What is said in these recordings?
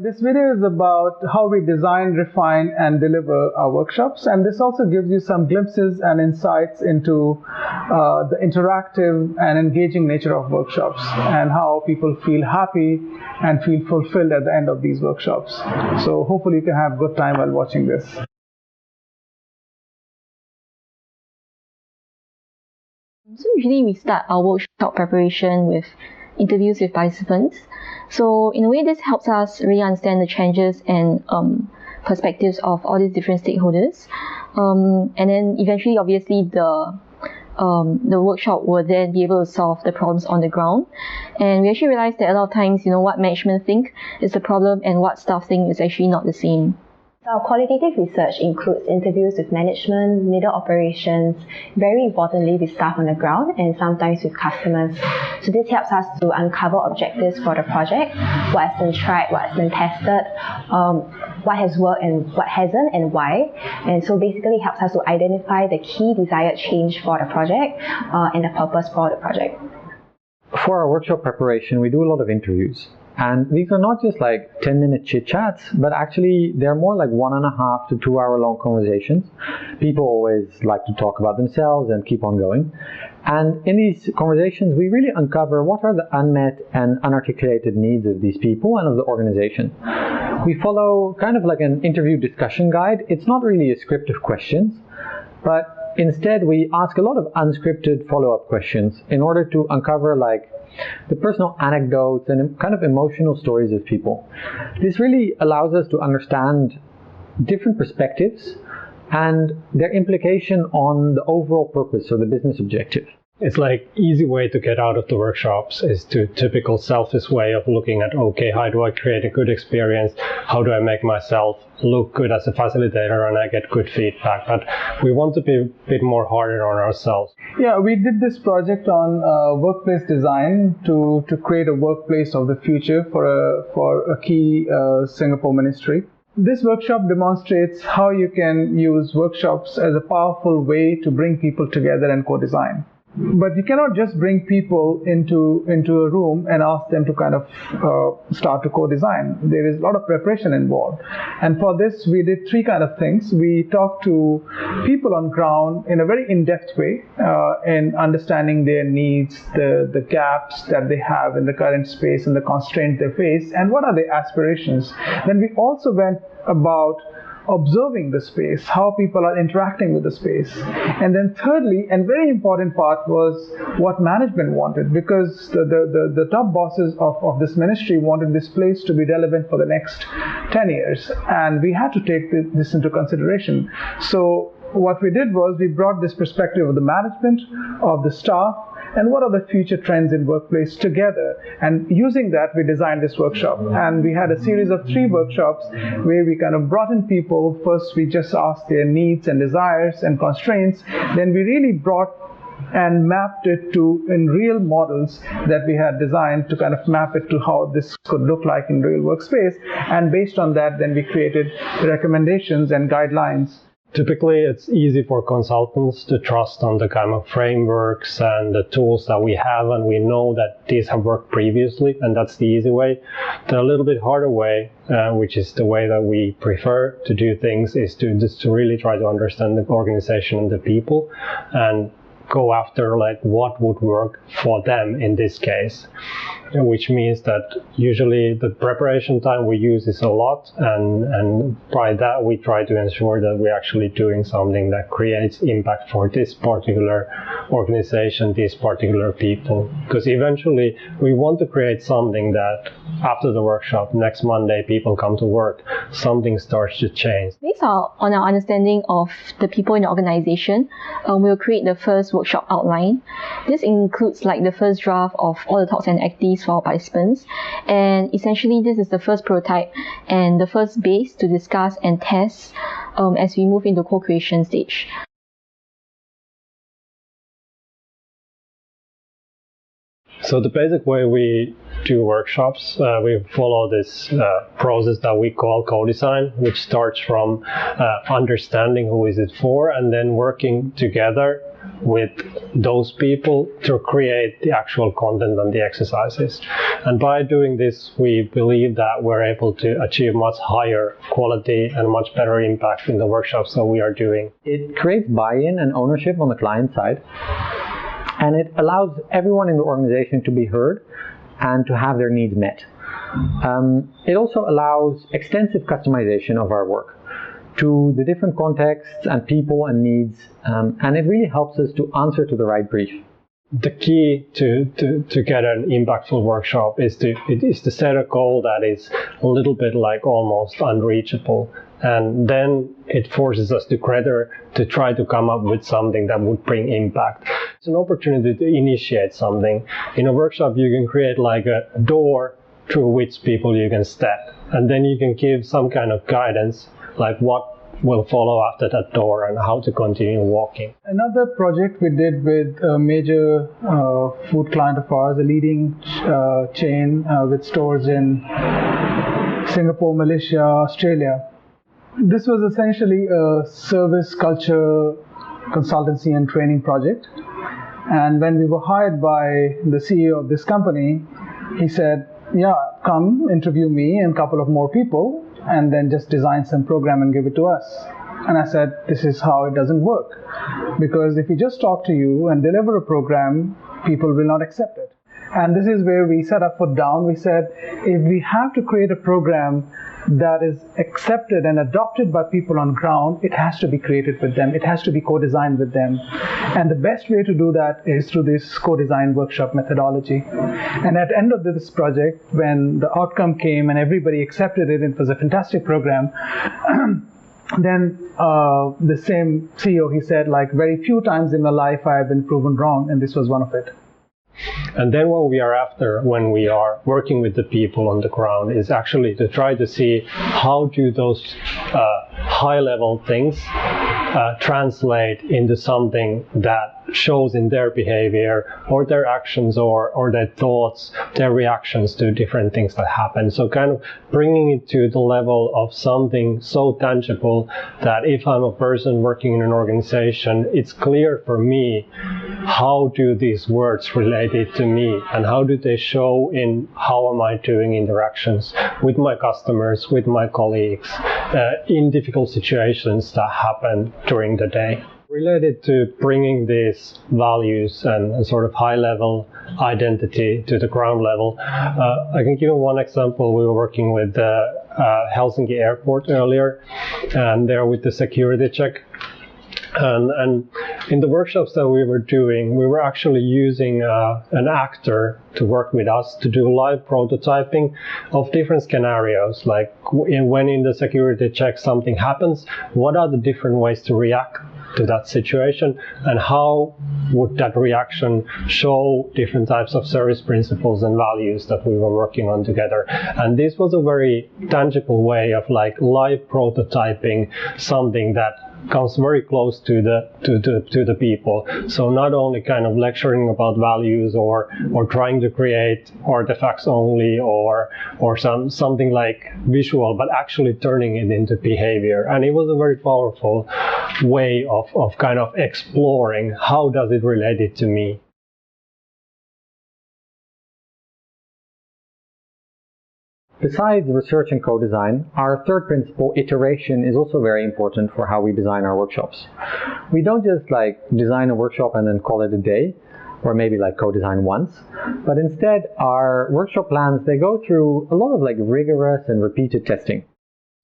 This video is about how we design, refine, and deliver our workshops, and this also gives you some glimpses and insights into the interactive and engaging nature of workshops and how people feel happy and feel fulfilled at the end of these workshops. So hopefully you can have a good time while watching this. So usually we start our workshop preparation with interviews with participants. So in a way, this helps us really understand the challenges and perspectives of all these different stakeholders. And then eventually, obviously, the workshop will then be able to solve the problems on the ground. And we actually realized that a lot of times, what management think is the problem and what staff think is actually not the same. Our qualitative research includes interviews with management, middle operations, very importantly with staff on the ground, and sometimes with customers. So this helps us to uncover objectives for the project, what has been tried, what has been tested, what has worked and what hasn't, and why. And so basically helps us to identify the key desired change for the project and the purpose for the project. For our workshop preparation, we do a lot of interviews. And these are not just like 10-minute chit-chats, but actually they're more like 1.5 to 2 hour long conversations. People always like to talk about themselves and keep on going. And in these conversations, we really uncover what are the unmet and unarticulated needs of these people and of the organization. We follow kind of like an interview discussion guide. It's not really a script of questions, but instead we ask a lot of unscripted follow-up questions in order to uncover like the personal anecdotes and kind of emotional stories of people. This really allows us to understand different perspectives and their implication on the overall purpose or the business objective. It's like easy way to get out of the workshops is to typical selfish way of looking at, okay, how do I create a good experience? How do I make myself look good as a facilitator and I get good feedback? But we want to be a bit more harder on ourselves. Yeah, we did this project on workplace design to create a workplace of the future for a key Singapore ministry. This workshop demonstrates how you can use workshops as a powerful way to bring people together and co-design. But you cannot just bring people into a room and ask them to kind of start to co-design. There is a lot of preparation involved. And for this, we did 3 kind of things. We talked to people on ground in a very in-depth way in understanding their needs, the gaps that they have in the current space and the constraints they face, and what are their aspirations. Then we also went about observing the space, how people are interacting with the space. And then thirdly, and very important part, was what management wanted, because the top bosses of this ministry wanted this place to be relevant for the next 10 years. And we had to take this into consideration. So what we did was we brought this perspective of the management, of the staff, and what are the future trends in workplace together. And using that, we designed this workshop. And we had a series of 3 workshops where we kind of brought in people. First, we just asked their needs and desires and constraints. Then we really brought and mapped it to in real models that we had designed to kind of map it to how this could look like in real workspace. And based on that, then we created recommendations and guidelines. Typically, it's easy for consultants to trust on the kind of frameworks and the tools that we have, and we know that these have worked previously, and that's the easy way. The little bit harder way, which is the way that we prefer to do things, is to really try to understand the organization and the people, and go after like what would work for them in this case, which means that usually the preparation time we use is a lot, and by that we try to ensure that we're actually doing something that creates impact for this particular organization, these particular people, because eventually we want to create something that after the workshop, next Monday, people come to work, something starts to change. Based on our understanding of the people in the organization, we'll create the first workshop outline. This includes like the first draft of all the talks and activities for our participants. And essentially, this is the first prototype and the first base to discuss and test as we move into co-creation stage. So the basic way we do workshops, we follow this process that we call co-design, which starts from understanding who is it for, and then working together with those people to create the actual content and the exercises. And by doing this, we believe that we're able to achieve much higher quality and much better impact in the workshops that we are doing. It creates buy-in and ownership on the client side, and it allows everyone in the organization to be heard and to have their needs met. It also allows extensive customization of our work to the different contexts and people and needs, and it really helps us to answer to the right brief. The key to get an impactful workshop is to set a goal that is a little bit like almost unreachable, and then it forces us together to try to come up with something that would bring impact. It's an opportunity to initiate something. In a workshop you can create like a door through which people you can step, and then you can give some kind of guidance like what will follow after that door and how to continue walking. Another project we did with a major food client of ours, a leading chain with stores in Singapore, Malaysia, Australia. This was essentially a service culture consultancy and training project. And when we were hired by the CEO of this company, he said, yeah, come interview me and a couple of more people, and then just design some program and give it to us. And I said, this is how it doesn't work. Because if we just talk to you and deliver a program, people will not accept it. And this is where we set our foot down. We said, if we have to create a program that is accepted and adopted by people on ground, it has to be created with them. It has to be co-designed with them. And the best way to do that is through this co-design workshop methodology. And at the end of this project, when the outcome came and everybody accepted it, it was a fantastic program, then the same CEO, he said, like, very few times in my life I have been proven wrong, and this was one of it. And then what we are after when we are working with the people on the ground is actually to try to see how do those high-level things translate into something that shows in their behavior or their actions or their thoughts, their reactions to different things that happen. So kind of bringing it to the level of something so tangible that if I'm a person working in an organization, it's clear for me how do these words relate it to me and how do they show in how am I doing interactions with my customers, with my colleagues, in difficult situations that happen during the day. Related to bringing these values and sort of high-level identity to the ground level, I can give you one example. We were working with Helsinki Airport earlier, and they're with the security check. And in the workshops that we were doing, we were actually using an actor to work with us to do live prototyping of different scenarios, like when in the security check something happens, what are the different ways to react to that situation, and how would that reaction show different types of service principles and values that we were working on together. And this was a very tangible way of like live prototyping something that comes very close to the people. So not only kind of lecturing about values or trying to create artifacts only or something like visual, but actually turning it into behavior. And it was a very powerful way of kind of exploring how does it relate it to me. Besides research and co-design, our third principle, iteration, is also very important for how we design our workshops. We don't just like design a workshop and then call it a day, or maybe like co-design once, but instead our workshop plans, they go through a lot of like rigorous and repeated testing.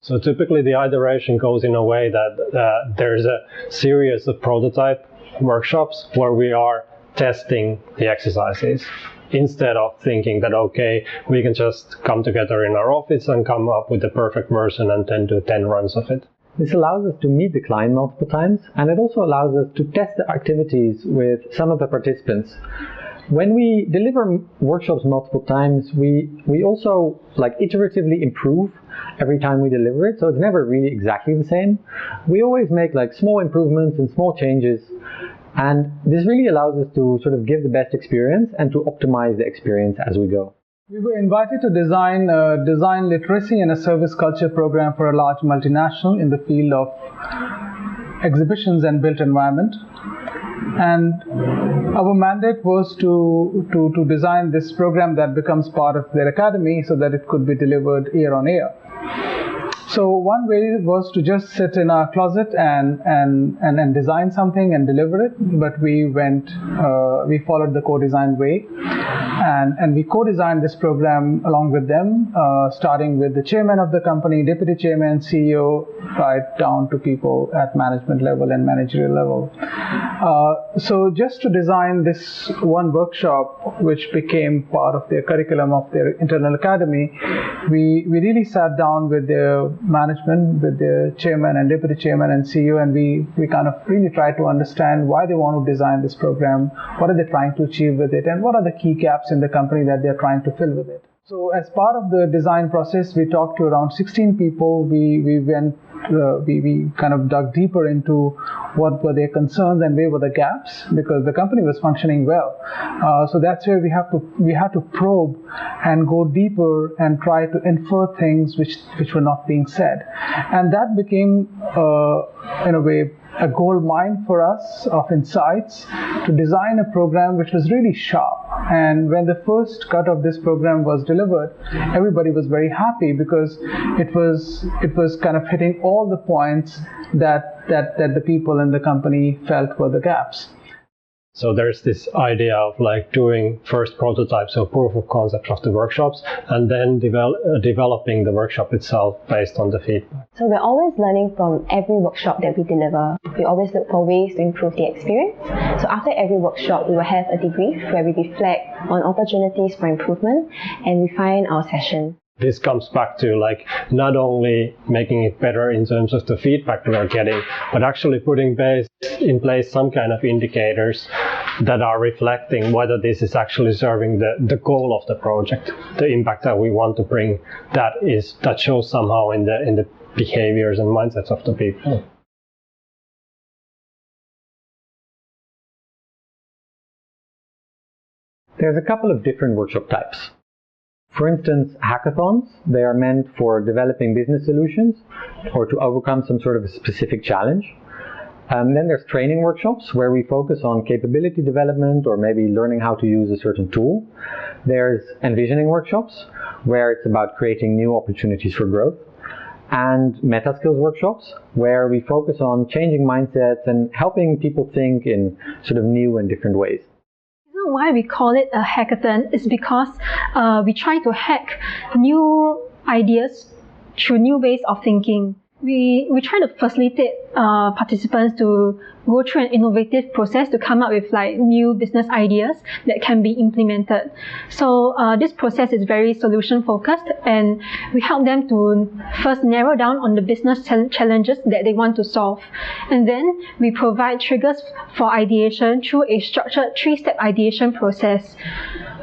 So typically the iteration goes in a way that there's a series of prototype workshops where we are testing the exercises, instead of thinking that, okay, we can just come together in our office and come up with the perfect version and then do 10 runs of it. This allows us to meet the client multiple times, and it also allows us to test the activities with some of the participants. When we deliver workshops multiple times, we also like iteratively improve every time we deliver it, so it's never really exactly the same. We always make like small improvements and small changes. And this really allows us to sort of give the best experience and to optimize the experience as we go. We were invited to design a design literacy and a service culture program for a large multinational in the field of exhibitions and built environment. And our mandate was to design this program that becomes part of their academy so that it could be delivered year on year. So one way was to just sit in our closet and design something and deliver it, but we followed the co-design way, and we co-designed this program along with them, starting with the chairman of the company, deputy chairman, CEO, right down to people at management level and managerial level. So just to design this one workshop, which became part of their curriculum of their internal academy, we really sat down with their management, with the chairman and deputy chairman and CEO, and we kind of really try to understand why they want to design this program, what are they trying to achieve with it, and what are the key gaps in the company that they're trying to fill with it. So as part of the design process, we talked to around 16 people. We kind of dug deeper into what were their concerns and where were the gaps, because the company was functioning well. So that's where we had to probe and go deeper and try to infer things which were not being said. And that became, in a way, a gold mine for us of insights to design a program which was really sharp. And when the first cut of this program was delivered, everybody was very happy because it was kind of hitting all the points that the people in the company felt were the gaps. So there's this idea of like doing first prototypes or proof of concept of the workshops, and then developing the workshop itself based on the feedback. So we're always learning from every workshop that we deliver. We always look for ways to improve the experience. So after every workshop, we will have a debrief where we reflect on opportunities for improvement and refine our session. This comes back to like not only making it better in terms of the feedback we are getting, but actually putting in place some kind of indicators that are reflecting whether this is actually serving the goal of the project, the impact that we want to bring, that shows somehow in the behaviors and mindsets of the people. There's a couple of different workshop types. For instance, hackathons, they are meant for developing business solutions or to overcome some sort of a specific challenge. Then there's training workshops where we focus on capability development or maybe learning how to use a certain tool. There's envisioning workshops where it's about creating new opportunities for growth. And meta skills workshops where we focus on changing mindsets and helping people think in sort of new and different ways. Why we call it a hackathon is because we try to hack new ideas through new ways of thinking. We try to facilitate participants to go through an innovative process to come up with like new business ideas that can be implemented. So this process is very solution focused, and we help them to first narrow down on the business challenges that they want to solve. And then we provide triggers for ideation through a structured 3-step ideation process.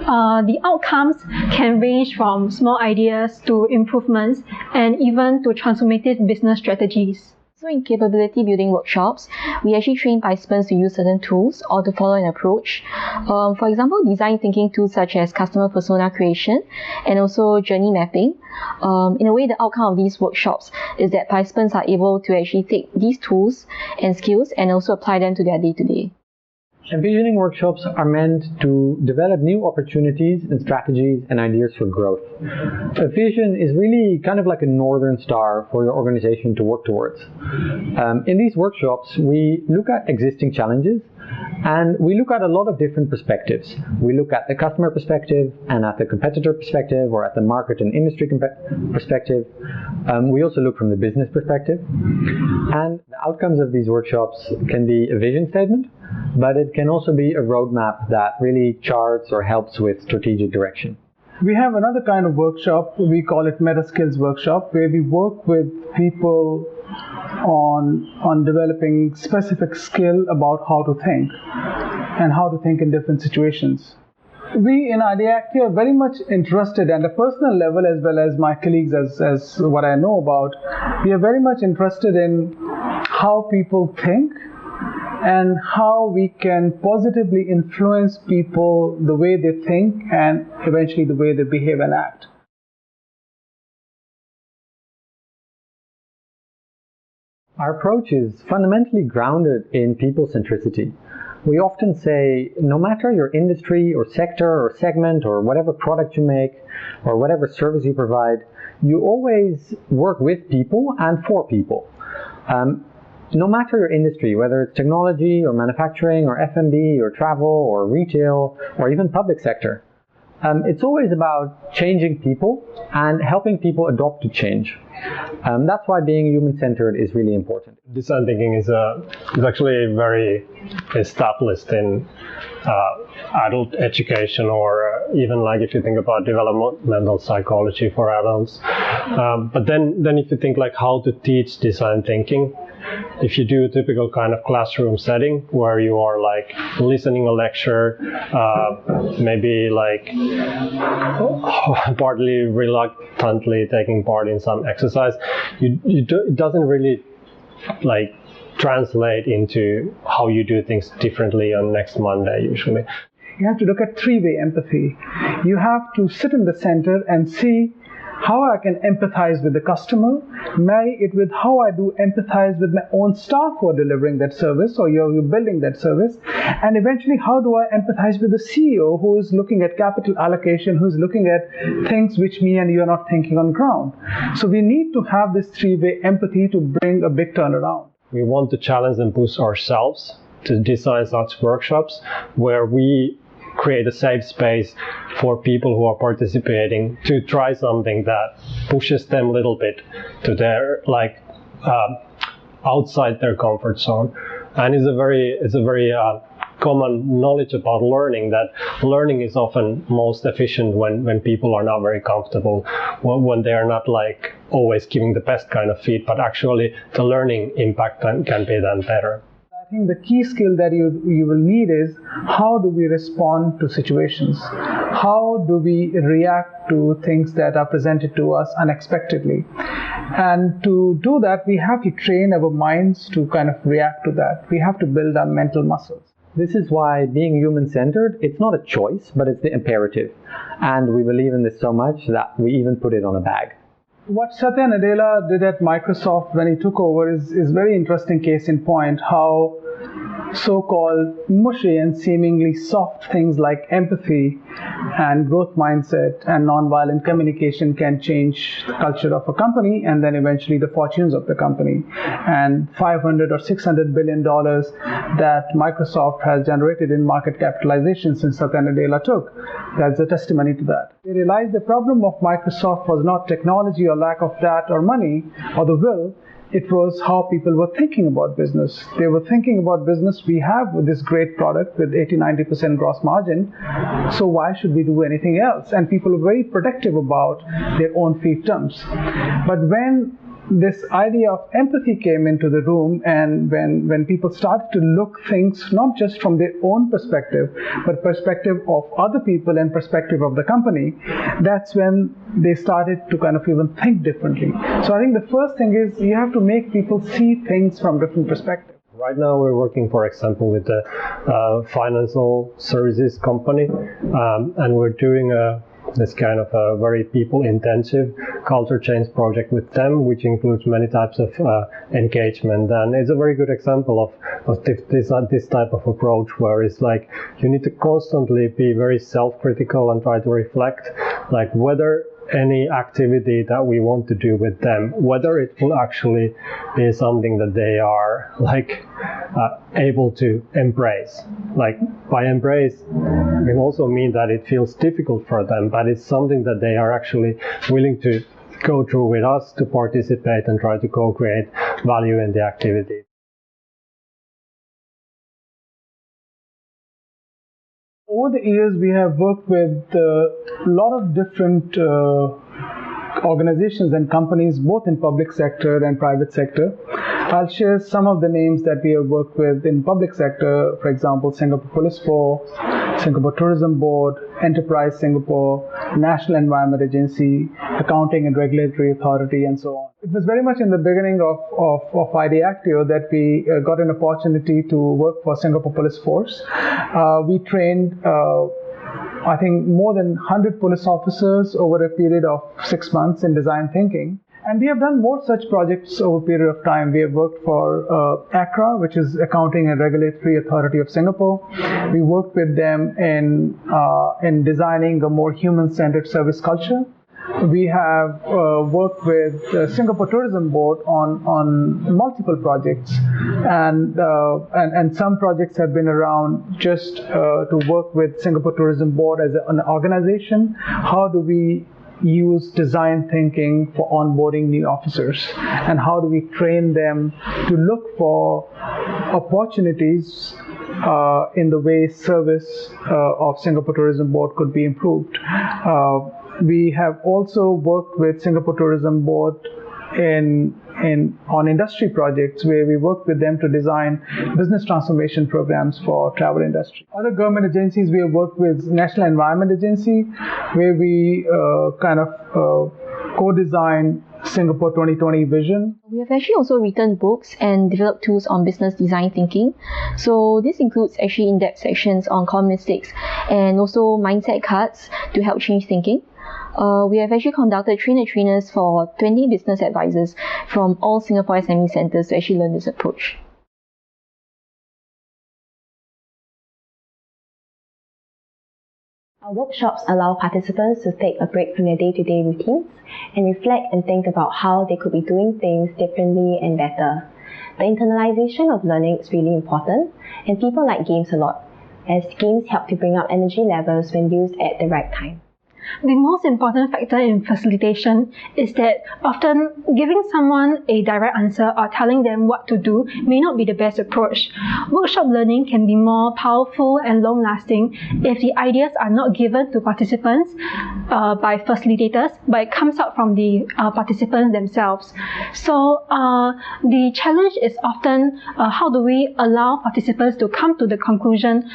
The outcomes can range from small ideas to improvements and even to transformative business strategies. So in capability building workshops, we actually train participants to use certain tools or to follow an approach. For example, design thinking tools such as customer persona creation and also journey mapping. In a way, the outcome of these workshops is that participants are able to actually take these tools and skills and also apply them to their day-to-day. Envisioning workshops are meant to develop new opportunities and strategies and ideas for growth. A vision is really kind of like a northern star for your organization to work towards. In these workshops, we look at existing challenges and we look at a lot of different perspectives. We look at the customer perspective and at the competitor perspective or at the market and industry perspective. We also look from the business perspective. And the outcomes of these workshops can be a vision statement, but it can also be a roadmap that really charts or helps with strategic direction. We have another kind of workshop, we call it Meta Skills Workshop, where we work with people on developing specific skill about how to think and how to think in different situations. We in Ideactio are very much interested at a personal level, as well as my colleagues, as what I know about, we are very much interested in how people think and how we can positively influence people, the way they think and eventually the way they behave and act. Our approach is fundamentally grounded in people centricity. We often say, no matter your industry or sector or segment or whatever product you make or whatever service you provide, you always work with people and for people. No matter your industry, whether it's technology or manufacturing or F&B or travel or retail or even public sector, it's always about changing people and helping people adopt to change. That's why being human-centered is really important. Design thinking is actually very established in adult education, or even like if you think about developmental psychology for adults. But then if you think like how to teach design thinking, if you do a typical kind of classroom setting where you are like listening a lecture, maybe like partly reluctantly taking part in some exercise, it doesn't really like translate into how you do things differently on next Monday usually. You have to look at three-way empathy. You have to sit in the center and see how I can empathize with the customer, marry it with how I do empathize with my own staff who are delivering that service or you're building that service, and eventually how do I empathize with the CEO who is looking at capital allocation, who's looking at things which me and you are not thinking on ground. So we need to have this three-way empathy to bring a big turnaround. We want to challenge and push ourselves to design such workshops where we create a safe space for people who are participating to try something that pushes them a little bit to their outside their comfort zone. And it's a very common knowledge about learning, that learning is often most efficient when people are not very comfortable, when they are not like always giving the best kind of feedback, but actually the learning impact can be done better. I think the key skill that you will need is how do we respond to situations? How do we react to things that are presented to us unexpectedly? And to do that, we have to train our minds to kind of react to that. We have to build our mental muscles. This is why being human-centered, it's not a choice, but it's the imperative. And we believe in this so much that we even put it on a bag. What Satya Nadella did at Microsoft when he took over is very interesting case in point, how so-called mushy and seemingly soft things like empathy and growth mindset and nonviolent communication can change the culture of a company and then eventually the fortunes of the company. And $500 or $600 billion that Microsoft has generated in market capitalization since Satya Nadella took, that's a testimony to that. They realized the problem of Microsoft was not technology or lack of that or money or the will. It was how people were thinking about business. They were thinking about business. We have this great product with 80-90% gross margin, so why should we do anything else? And people were very protective about their own fiefdoms. But when this idea of empathy came into the room, and when people started to look things not just from their own perspective, but perspective of other people and perspective of the company, that's when they started to kind of even think differently. So I think the first thing is you have to make people see things from different perspectives. Right now we're working, for example, with a financial services company, and we're doing this kind of a very people-intensive culture change project with them, which includes many types of engagement. And it's a very good example of this type of approach, where it's like you need to constantly be very self-critical and try to reflect like whether any activity that we want to do with them, whether it will actually be something that they are like able to embrace. Like by embrace, we also mean that it feels difficult for them, but it's something that they are actually willing to go through with us to participate and try to co-create value in the activity. Over the years, we have worked with a lot of different organizations and companies, both in public sector and private sector. I'll share some of the names that we have worked with in public sector, for example, Singapore Police Force, Singapore Tourism Board, Enterprise Singapore, National Environment Agency, Accounting and Regulatory Authority, and so on. It was very much in the beginning of Ideactio that we got an opportunity to work for Singapore Police Force. We trained I think more than 100 police officers over a period of 6 months in design thinking. And we have done more such projects over a period of time. We have worked for ACRA, which is Accounting and Regulatory Authority of Singapore. We worked with them in designing a more human-centered service culture. We have worked with Singapore Tourism Board on multiple projects, and some projects have been around just to work with Singapore Tourism Board as an organization. How do we use design thinking for onboarding new officers, and how do we train them to look for opportunities in the way service of Singapore Tourism Board could be improved. We have also worked with Singapore Tourism Board on industry projects where we work with them to design business transformation programs for travel industry. Other government agencies, we have worked with National Environment Agency, where we co-design Singapore 2020 vision. We have actually also written books and developed tools on business design thinking. So this includes actually in-depth sections on common mistakes and also mindset cards to help change thinking. We have actually conducted trainers for 20 business advisors from all Singapore SME centres to actually learn this approach. Our workshops allow participants to take a break from their day-to-day routines and reflect and think about how they could be doing things differently and better. The internalization of learning is really important, and people like games a lot, as games help to bring up energy levels when used at the right time. The most important factor in facilitation is that often giving someone a direct answer or telling them what to do may not be the best approach. Workshop learning can be more powerful and long-lasting if the ideas are not given to participants by facilitators, but it comes out from the participants themselves. So the challenge is often how do we allow participants to come to the conclusion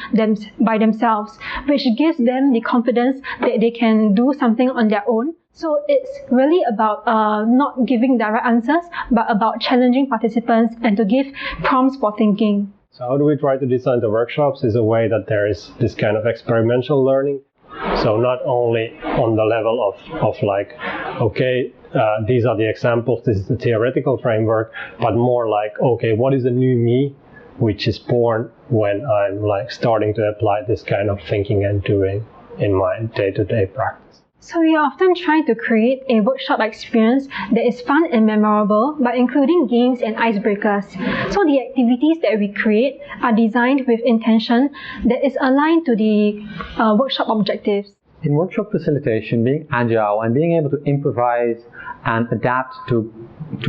by themselves, which gives them the confidence that they can do something on their own. So it's really about not giving direct answers, but about challenging participants and to give prompts for thinking. So how do we try to design the workshops is a way that there is this kind of experiential learning. So not only on the level of like, okay, these are the examples, this is the theoretical framework, but more like, okay, what is the new me which is born when I'm like starting to apply this kind of thinking and doing in my day-to-day practice. So we often try to create a workshop experience that is fun and memorable by including games and icebreakers. So the activities that we create are designed with intention that is aligned to the workshop objectives. In workshop facilitation, being agile and being able to improvise and adapt to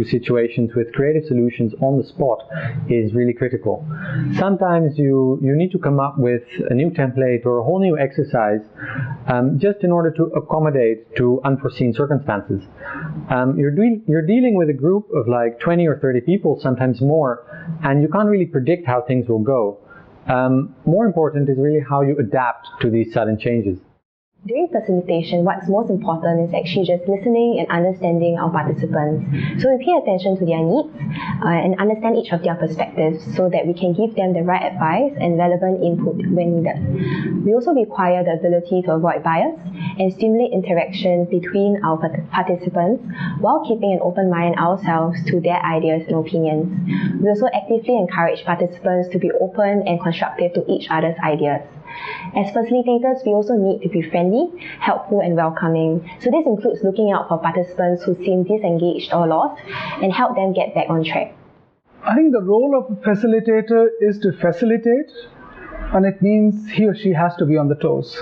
situations with creative solutions on the spot is really critical. Sometimes you need to come up with a new template or a whole new exercise just in order to accommodate to unforeseen circumstances. You're dealing with a group of like 20 or 30 people, sometimes more, and you can't really predict how things will go. More important is really how you adapt to these sudden changes. During facilitation, what's most important is actually just listening and understanding our participants. So we pay attention to their needs and understand each of their perspectives so that we can give them the right advice and relevant input when needed. We also require the ability to avoid bias and stimulate interactions between our participants while keeping an open mind ourselves to their ideas and opinions. We also actively encourage participants to be open and constructive to each other's ideas. As facilitators, we also need to be friendly, helpful and welcoming. So this includes looking out for participants who seem disengaged or lost and help them get back on track. I think the role of a facilitator is to facilitate, and it means he or she has to be on the toes.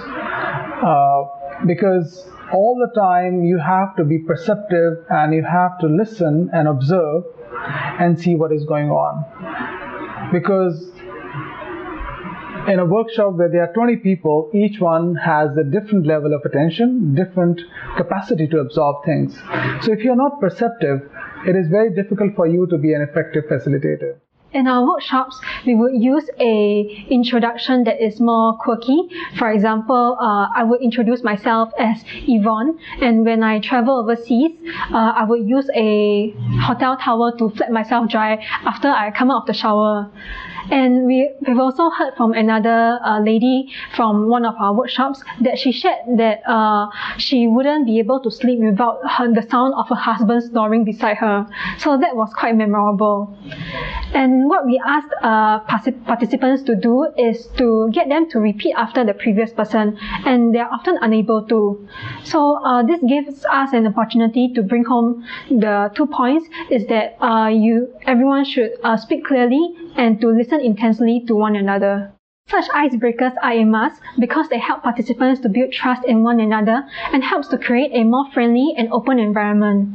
Because all the time you have to be perceptive and you have to listen and observe and see what is going on. Because in a workshop where there are 20 people, each one has a different level of attention, different capacity to absorb things. So if you're not perceptive, it is very difficult for you to be an effective facilitator. In our workshops, we would use an introduction that is more quirky. For example, I would introduce myself as Yvonne, and when I travel overseas, I would use a hotel towel to flap myself dry after I come out of the shower. And we've also heard from another lady from one of our workshops that she shared that she wouldn't be able to sleep without the sound of her husband snoring beside her. So that was quite memorable. And what we asked participants to do is to get them to repeat after the previous person, and they're often unable to. So this gives us an opportunity to bring home the 2 points, is that everyone should speak clearly and to listen intensely to one another. Such icebreakers are a must because they help participants to build trust in one another and helps to create a more friendly and open environment.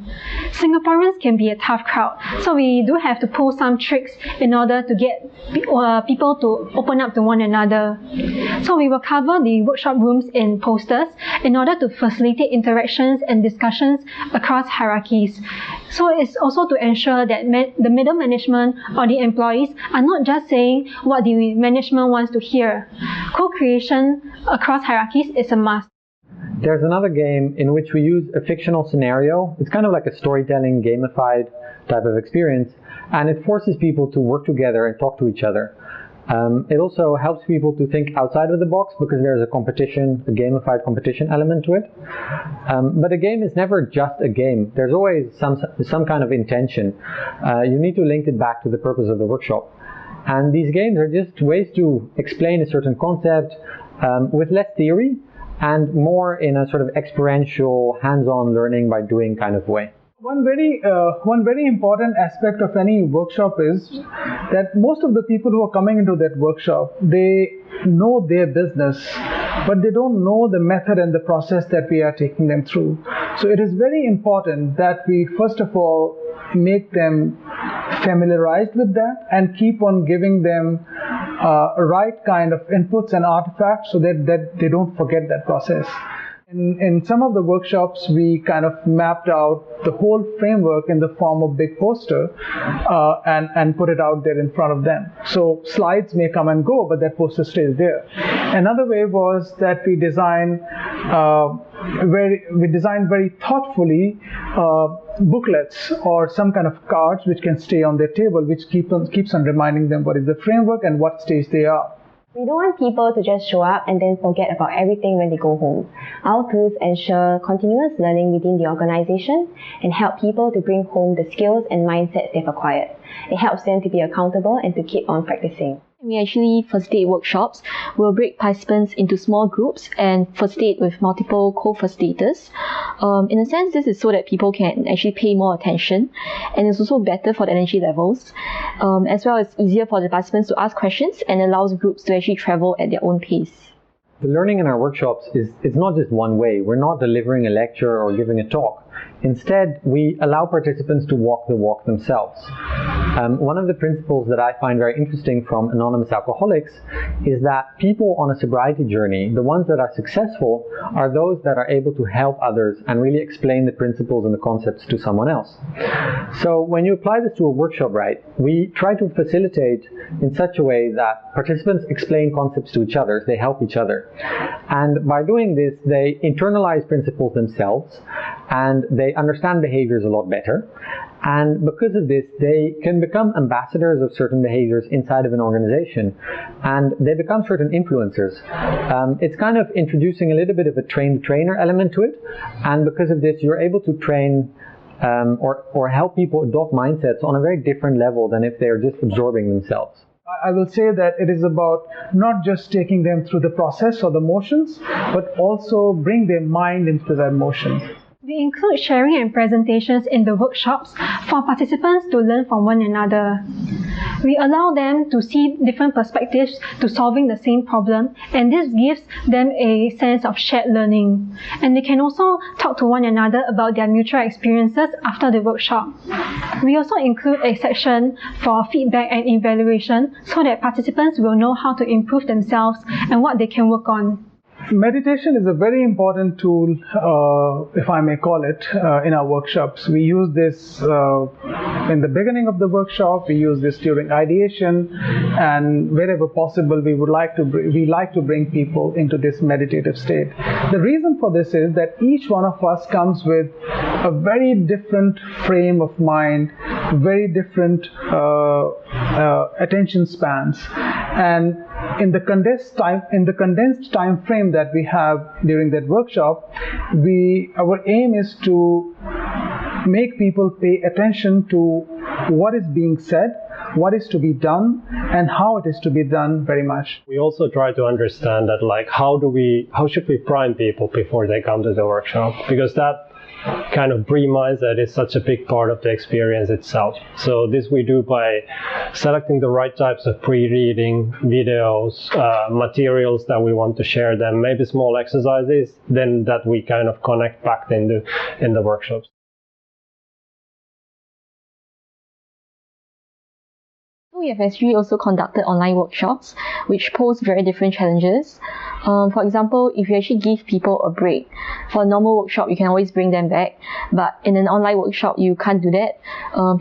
Singaporeans can be a tough crowd, so we do have to pull some tricks in order to get people to open up to one another. So we will cover the workshop rooms in posters in order to facilitate interactions and discussions across hierarchies. So it's also to ensure that the middle management or the employees are not just saying what the management wants to hear. Co-creation across hierarchies is a must. There's another game in which we use a fictional scenario. It's kind of like a storytelling, gamified type of experience, and it forces people to work together and talk to each other. It also helps people to think outside of the box because there's a competition, a gamified competition element to it. But a game is never just a game. There's always some kind of intention. You need to link it back to the purpose of the workshop. And these games are just ways to explain a certain concept with less theory and more in a sort of experiential, hands-on learning by doing kind of way. One very important aspect of any workshop is that most of the people who are coming into that workshop, they know their business, but they don't know the method and the process that we are taking them through. So it is very important that we first of all make them familiarized with that and keep on giving them right kind of inputs and artifacts so that they don't forget that process. In some of the workshops, we kind of mapped out the whole framework in the form of big poster and put it out there in front of them. So slides may come and go, but that poster stays there. Another way was that we designed very thoughtfully booklets or some kind of cards which can stay on their table, which keeps on reminding them what is the framework and what stage they are. We don't want people to just show up and then forget about everything when they go home. Our tools ensure continuous learning within the organization and help people to bring home the skills and mindsets they've acquired. It helps them to be accountable and to keep on practicing. We actually facilitate workshops. We'll break participants into small groups and facilitate with multiple co-facilitators. In a sense, this is so that people can actually pay more attention, and it's also better for the energy levels. As well as easier for the participants to ask questions and allows groups to actually travel at their own pace. The learning in our workshops is not just one way. We're not delivering a lecture or giving a talk. Instead, we allow participants to walk the walk themselves. One of the principles that I find very interesting from Anonymous Alcoholics is that people on a sobriety journey, the ones that are successful, are those that are able to help others and really explain the principles and the concepts to someone else. So when you apply this to a workshop, right, we try to facilitate in such a way that participants explain concepts to each other, they help each other. And by doing this, they internalize principles themselves and they understand behaviors a lot better. And because of this, they can become ambassadors of certain behaviors inside of an organization, and they become certain influencers. It's kind of introducing a little bit of a train-the-trainer element to it, and because of this, you're able to train or help people adopt mindsets on a very different level than if they're just absorbing themselves. I will say that it is about not just taking them through the process or the motions, but also bring their mind into that motion. We include sharing and presentations in the workshops for participants to learn from one another. We allow them to see different perspectives to solving the same problem, and this gives them a sense of shared learning. And they can also talk to one another about their mutual experiences after the workshop. We also include a section for feedback and evaluation so that participants will know how to improve themselves and what they can work on. Meditation is a very important tool, if I may call it, in our workshops. We use this in the beginning of the workshop, we use this during ideation, and wherever possible we like to bring people into this meditative state. The reason for this is that each one of us comes with a very different frame of mind, very different attention spans, and in the condensed time frame that we have during that workshop, our aim is to make people pay attention to what is being said, what is to be done, and how it is to be done very much. We also try to understand that, like, how should we prime people before they come to the workshop, because that kind of pre-mindset is such a big part of the experience itself. So this we do by selecting the right types of pre-reading videos, materials that we want to share them, maybe small exercises, then that we kind of connect back in the workshops. We have actually also conducted online workshops which pose very different challenges. For example, if you actually give people a break, for a normal workshop you can always bring them back, but in an online workshop you can't do that.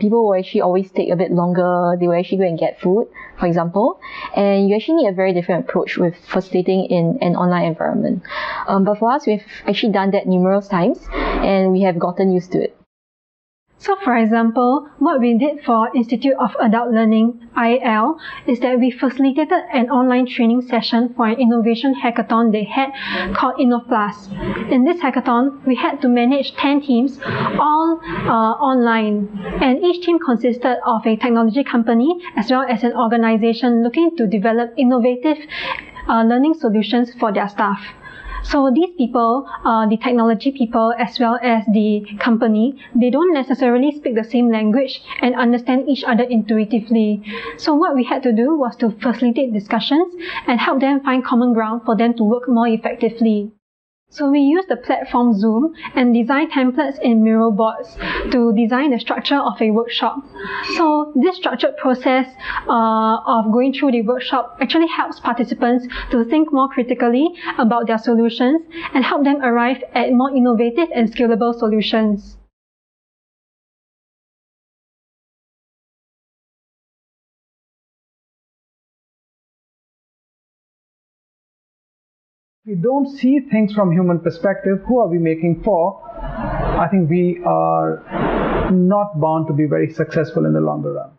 People will actually always take a bit longer, they will actually go and get food, for example, and you actually need a very different approach with facilitating in an online environment. But for us, we've actually done that numerous times and we have gotten used to it. So for example, what we did for Institute of Adult Learning, IAL, is that we facilitated an online training session for an innovation hackathon they had called InnoPlus. In this hackathon, we had to manage 10 teams, all online, and each team consisted of a technology company as well as an organization looking to develop innovative learning solutions for their staff. So these people, the technology people as well as the company, they don't necessarily speak the same language and understand each other intuitively. So what we had to do was to facilitate discussions and help them find common ground for them to work more effectively. So we used the platform Zoom and designed templates in Miro boards to design the structure of a workshop. So this structured process of going through the workshop actually helps participants to think more critically about their solutions and help them arrive at more innovative and scalable solutions. If we don't see things from human perspective, who are we making for? I think we are not bound to be very successful in the longer run.